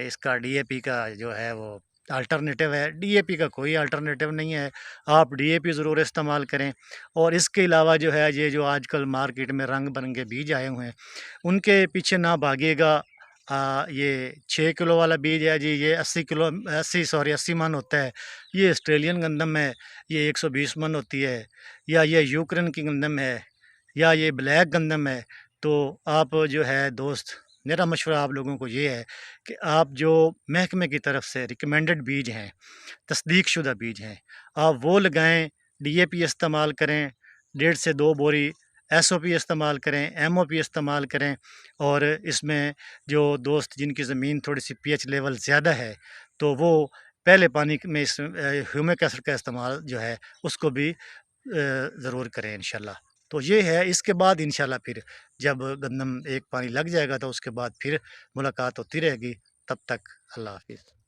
इसका डीएपी का जो है वो अल्टरनेटिव है। डीएपी का कोई अल्टरनेटिव नहीं है, आप डीएपी ज़रूर इस्तेमाल करें। और इसके अलावा जो है ये जो आजकल मार्केट में रंग-बिरंगे बीज आए हुए हैं, उनके पीछे ना भागिएगा। ये 6 किलो वाला बीज है जी, ये 80 मन होता है। ये ऑस्ट्रेलियन गंदम है, ये 120 मन होती है। या ये यूक्रेन की गंदम है, या ये ब्लैक गंदम है। तो आप जो है दोस्त, मेरा मशवरा आप लोगों को ये है कि आप जो महकमे की तरफ से रिकमेंडेड बीज हैं, तस्दीकशुदा बीज हैं, आप वो लगाएँ। डीएपी इस्तेमाल करें, 1.5 से 2 बोरी एसओपी इस्तेमाल करें, एमओपी इस्तेमाल करें। और इसमें जो दोस्त जिनकी ज़मीन थोड़ी-सी पीएच लेवल ज़्यादा है, तो वो पहले पानी में इस ह्यूमिक एसिड का इस्तेमाल जो है उसको भी ज़रूर करें इंशाल्लाह। तो ये है, इसके बाद इंशाल्लाह फिर जब गंदम एक पानी लग जाएगा तो उसके बाद फिर मुलाकात होती रहेगी। तब तक अल्लाह हाफ़िज़।